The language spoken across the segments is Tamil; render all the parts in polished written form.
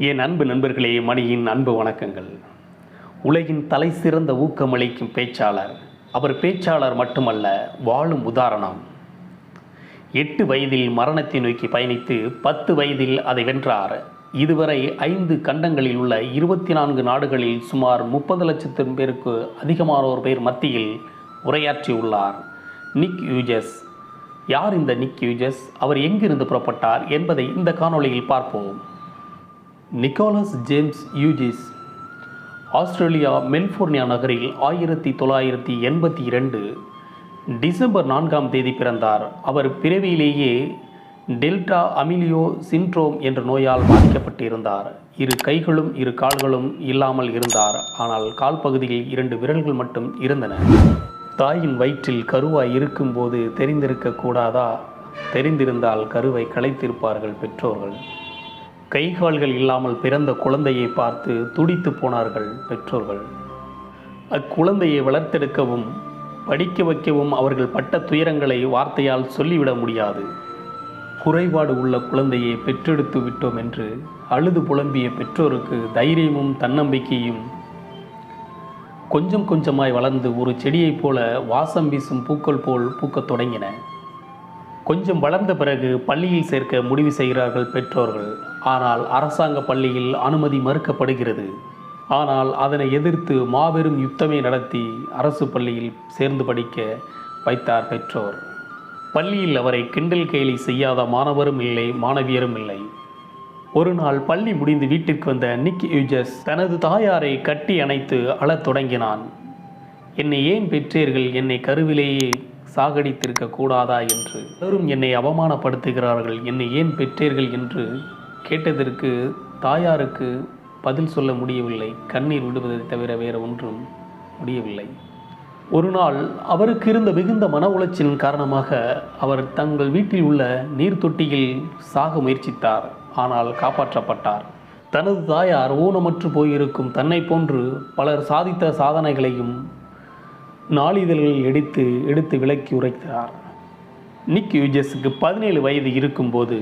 என் அன்பு நண்பர்களே, மணியின் அன்பு வணக்கங்கள். உலகின் தலை சிறந்த ஊக்கமளிக்கும் பேச்சாளர். அவர் பேச்சாளர் மட்டுமல்ல, வாழும் உதாரணம். 8 வயதில் மரணத்தை நோக்கி பயணித்து 10 வயதில் அதை வென்றார். இதுவரை 5 கண்டங்களில் உள்ள 24 நாடுகளில் சுமார் 30 லட்சத்தின் பேருக்கு அதிகமானோர் பேர் மத்தியில் உரையாற்றியுள்ளார். நிக் யூஜஸ். யார் இந்த நிக் யூஜஸ்? அவர் எங்கிருந்து புறப்பட்டார் என்பதை இந்த காணொளியில் பார்ப்போம். நிக்கோலஸ் ஜேம்ஸ் யூஜிஸ் ஆஸ்திரேலியா மெல்போர்னியா நகரில் 1982 டிசம்பர் 4ஆம் தேதி பிறந்தார். அவர் பிறவியிலேயே டெல்டா அமிலியோ சிண்ட்ரோம் என்ற நோயால் பாதிக்கப்பட்டிருந்தார். 2 கைகளும் 2 கால்களும் இல்லாமல் இருந்தார். ஆனால் கால் பகுதியில் 2 விரல்கள் மட்டும் இருந்தன. தாயின் வயிற்றில் கருவாய் இருக்கும்போது தெரிந்திருக்க கூடாதா? தெரிந்திருந்தால் கருவை கலைத்திருப்பார்கள் பெற்றோர்கள். கைகால்கள் இல்லாமல் பிறந்த குழந்தையை பார்த்து துடித்து போனார்கள் பெற்றோர்கள். அக்குழந்தையை வளர்த்தெடுக்கவும் படிக்க வைக்கவும் அவர்கள் பட்ட துயரங்களை வார்த்தையால் சொல்லிவிட முடியாது. குறைபாடு உள்ள குழந்தையை பெற்றெடுத்து விட்டோம் என்று அழுது புலம்பிய பெற்றோருக்கு தைரியமும் தன்னம்பிக்கையும் கொஞ்சம் கொஞ்சமாய் வளர்ந்து ஒரு செடியைப் போல வாசம் வீசும் பூக்கள் போல் பூக்கத் தொடங்கின. கொஞ்சம் வளர்ந்த பிறகு பள்ளியில் சேர்க்க முடிவு செய்கிறார்கள் பெற்றோர்கள். ஆனால் அரசாங்க பள்ளியில் அனுமதி மறுக்கப்படுகிறது. ஆனால் அதனை எதிர்த்து மாபெரும் யுத்தமே நடத்தி அரசு பள்ளியில் சேர்ந்து படிக்க வைத்தார் பெற்றோர். பள்ளியில் அவரை கிண்டல் கேலி செய்யாத மாணவரும் இல்லை, மாணவியரும் இல்லை. ஒரு நாள் பள்ளி முடிந்து வீட்டிற்கு வந்த நிக் யூஜஸ் தனது தாயாரை கட்டி அணைத்து அழத் தொடங்கினான். என்னை ஏன் பெற்றீர்கள்? என்னை கருவிலேயே சாகடித்திருக்க கூடாதா என்று. எல்லாரும் என்னை அவமானப்படுத்துகிறார்கள், என்னை ஏன் பெற்றீர்கள் என்று கேட்டதற்கு தாயாருக்கு பதில் சொல்ல முடியவில்லை. கண்ணீர் விடுவதை தவிர வேறு ஒன்றும் முடியவில்லை. ஒரு நாள் அவருக்கு இருந்த மிகுந்த மன உளைச்சலின் காரணமாக அவர் தங்கள் வீட்டில் உள்ள நீர் தொட்டியில் சாக முயற்சித்தார். ஆனால் காப்பாற்றப்பட்டார். தனது தாயார் ஊனமற்று போயிருக்கும் தன்னை போன்று பலர் சாதித்த சாதனைகளையும் நாளிதழ்களில் எடுத்து விளக்கி உரைத்தார். நிக் யூஜஸுக்கு 17 வயது இருக்கும்போது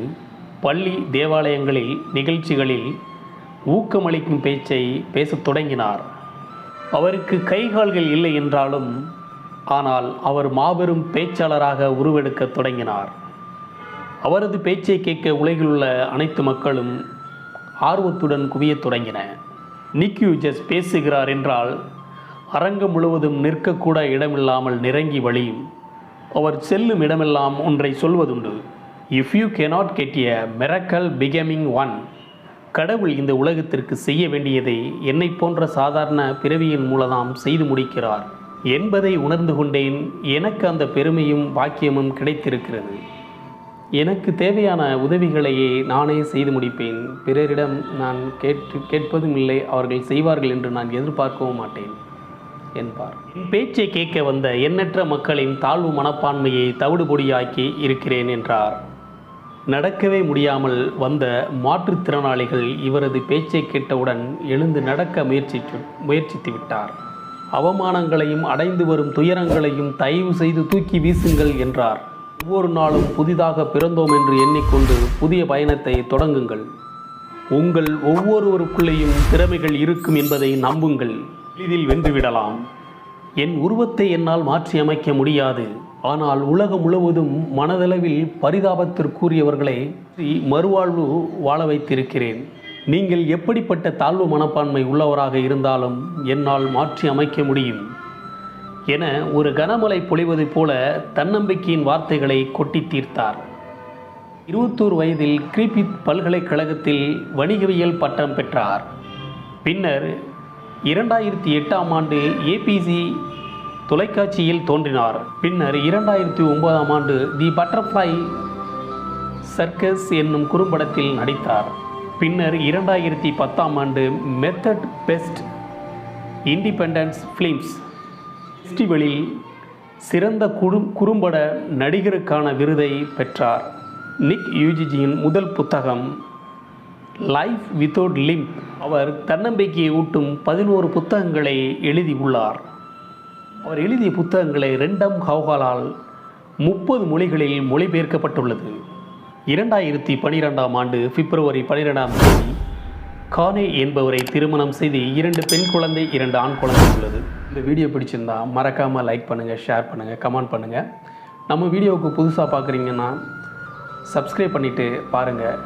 பள்ளி தேவாலயங்களில் நிகழ்ச்சிகளில் ஊக்கமளிக்கும் பேச்சை பேசத் தொடங்கினார். அவருக்கு கைகால்கள் இல்லை என்றாலும் ஆனால் அவர் மாபெரும் பேச்சாளராக உருவெடுக்க தொடங்கினார். அவரது பேச்சை கேட்க உலகில் உள்ள அனைத்து மக்களும் ஆர்வத்துடன் குவியத் தொடங்கின. நிக் யூஜஸ் பேசுகிறார் என்றால் அரங்கம் முழுவதும் நிற்கக்கூட இடமில்லாமல் நிரங்கி வழியும். அவர் செல்லும் இடமெல்லாம் ஒன்றை சொல்வதுண்டு. If you cannot get a miracle becoming one. கடவுள் இந்த உலகத்திற்கு செய்ய வேண்டியதை என்னை போன்ற சாதாரண பிறவியின் மூலம்தான் செய்து முடிக்கிறார் என்பதை உணர்ந்து கொண்டேன். எனக்கு அந்த பெருமையும் பாக்கியமும் கிடைத்திருக்கிறது. எனக்கு தேவையான உதவிகளையே நானே செய்து முடிப்பேன். பிறரிடம் நான் கேட்பதும் இல்லை, அவர்கள் செய்வார்கள் என்று நான் எதிர்பார்க்கவும் மாட்டேன் என்பார். என் பேச்சை கேட்க வந்த எண்ணற்ற மக்களின் தாழ்வு மனப்பான்மையை தவிடுபொடியாக்கி இருக்கிறேன் என்றார். நடக்கவே முடியாமல் வந்த மாற்றுத்திறனாளிகள் இவரது பேச்சை கேட்டவுடன் எழுந்து நடக்க முயற்சித்து விட்டார். அவமானங்களையும் அடைந்து வரும் துயரங்களையும் தயவு செய்து தூக்கி வீசுங்கள் என்றார். ஒவ்வொரு நாளும் புதிதாக பிறந்தோம் என்று எண்ணிக்கொண்டு புதிய பயணத்தை தொடங்குங்கள். உங்கள் ஒவ்வொருவருக்குள்ளேயும் திறமைகள் இருக்கும் என்பதை நம்புங்கள். எளிதில் வென்றுவிடலாம். என் உருவத்தை என்னால் மாற்றி அமைக்க முடியாது. ஆனால் உலகம் முழுவதும் மனதளவில் பரிதாபத்திற்குரியவர்களை மறுவாழ்வு வாழ வைத்திருக்கிறேன். நீங்கள் எப்படிப்பட்ட தாழ்வு மனப்பான்மை உள்ளவராக இருந்தாலும் என்னால் மாற்றி அமைக்க முடியும் என ஒரு கனமழை பொழிவது போல தன்னம்பிக்கையின் வார்த்தைகளை கொட்டி தீர்த்தார். 21 வயதில் கிரிஃபித் பல்கலைக்கழகத்தில் வணிகவியல் பட்டம் பெற்றார். பின்னர் 2008ஆம் ஆண்டு ABC தொலைக்காட்சியில் தோன்றினார். பின்னர் 2009ஆம் ஆண்டு தி பட்டர்ஃப்ளை சர்க்கஸ் என்னும் குறும்படத்தில் நடித்தார். பின்னர் 2010ஆம் ஆண்டு மெத்தட் பெஸ்ட் இண்டிபெண்டன்ஸ் ஃபிலிம்ஸ் ஃபெஸ்டிவலில் சிறந்த குறும்பட நடிகருக்கான விருதை பெற்றார். நிக் யூஜிஸின் முதல் புத்தகம் லைஃப் வித்தவுட் லிம்ப். அவர் தன்னம்பிக்கையை ஊட்டும் 11 புத்தகங்களை எழுதியுள்ளார். அவர் எழுதிய புத்தகங்களை ரெண்டம் ஹவுகாலால் 30 மொழிகளில் மொழிபெயர்க்கப்பட்டுள்ளது. 2012ஆம் ஆண்டு பிப்ரவரி 12ஆம் தேதி கானே என்பவரை திருமணம் செய்து 2 பெண் குழந்தை 2 ஆண் குழந்தை உள்ளது. இந்த வீடியோ பிடிச்சிருந்தா மறக்காமல் லைக் பண்ணுங்கள், ஷேர் பண்ணுங்கள், கமெண்ட் பண்ணுங்கள். நம்ம வீடியோவுக்கு புதுசாக பார்க்குறீங்கன்னா சப்ஸ்கிரைப் பண்ணிவிட்டு பாருங்கள்.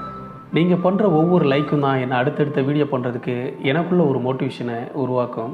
நீங்கள் பண்ணுற ஒவ்வொரு லைக்கும் தான் என்னை அடுத்தடுத்த வீடியோ பண்ணுறதுக்கு எனக்குள்ள ஒரு மோட்டிவேஷனை உருவாக்கும்.